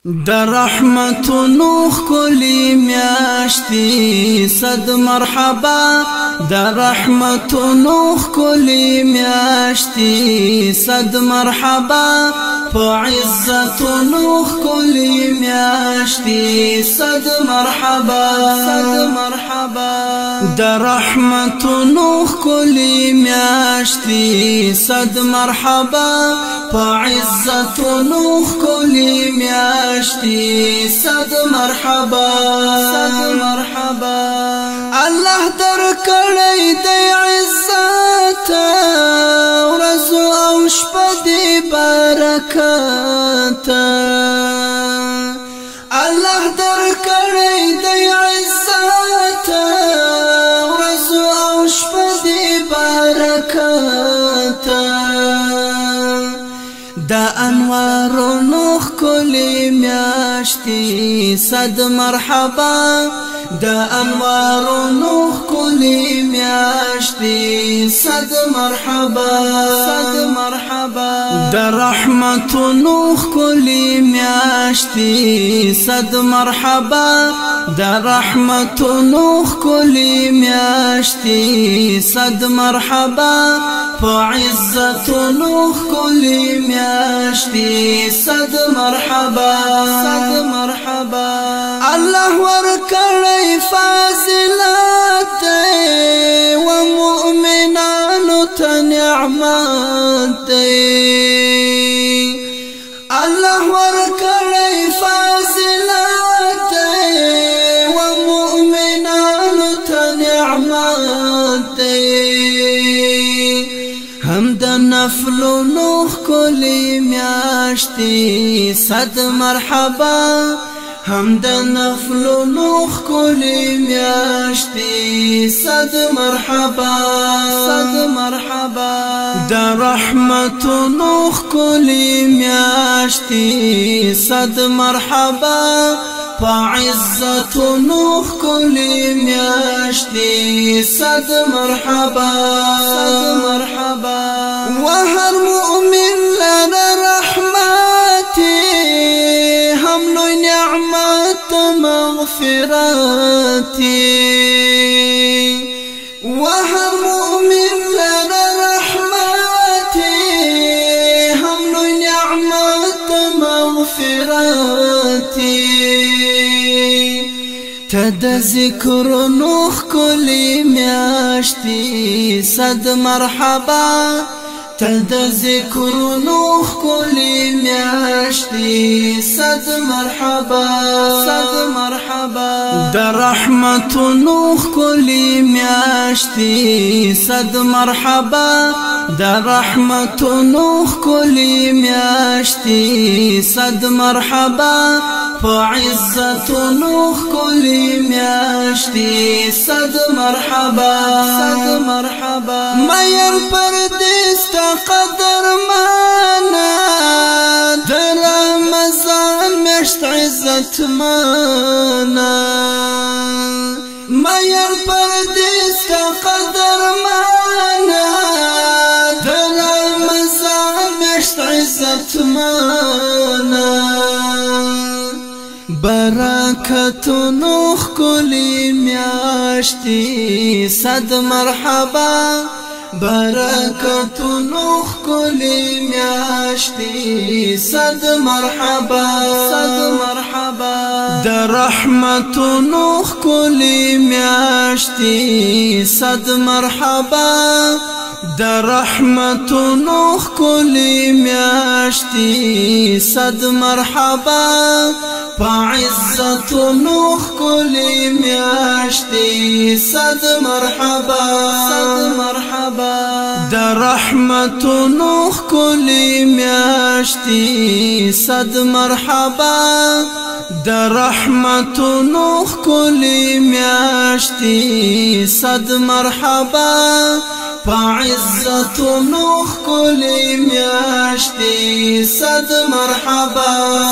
در رحمتونو خلی میاشتی صد مرحبا در رحمتونو خلی میاشتی صد مرحبا فعزتونو خلی میاشتی صد مرحبا در رحمتونو خلی میاشتی صد مرحبا فعزتونو خلی میاشتی صد مرحبا الله در کړی دی عزت ورځ او شپه دی برکت الله در کړی دی عزت ورځ او شپه دی برکت دا انوارونو خلی میاشتی صد مرحبا دا انوارونو خلی میاشتی صد مرحبا دا رحمتونو خلی میاشتی صد مرحبا دا رحمتونو خلی میاشتی صد مرحبا فعزتونو خلی میاشتی صد مرحبا الله ورکړی فاضلات و مؤمنانو ته نعمت الله ورکړی فاضلات و مؤمنانو ته نعمت هم د نفلونو خلی میاشتی صد مرحبا هم د نفلونو خلی میاشتی صد مرحبا د رحمتونو خلی میاشتی صد مرحبا فعزتونو خلی میاشتی صد مرحبا وهر مؤمن لنا رحمتي هم لوی نعمت مغفرتي وهر مؤمن لنا رحمتي هم لوی نعمت مغفرتي تد ذکرونو خلی میاشتی صد مرحبا تد ذکرونو خلی میاشتی صد مرحبا در رحمتونو خلی میاشتی صد مرحبا در رحمتونو خلی میاشتی صد مرحبا فعزتونو خلی میاشتی صد مرحبا میر پردیست قدر مانا در رمضان مشت عزت مانا میر پردیست قدر مانا در رمضان مشت عزت مانا برکتونو خلی میاشتی صد مرحبا برکتونو خلی میاشتی صد مرحبا در رحمتونو خلی میاشتی صد مرحبا در رحمتونو خلی میاشتی صد مرحبا فعزتونو خلی میاشتی صد مرحبا در رحمتونو خلی میاشتی صد مرحبا در رحمتونو خلی میاشتی صد مرحبا فعزتونو خلی میاشتی صد مرحبا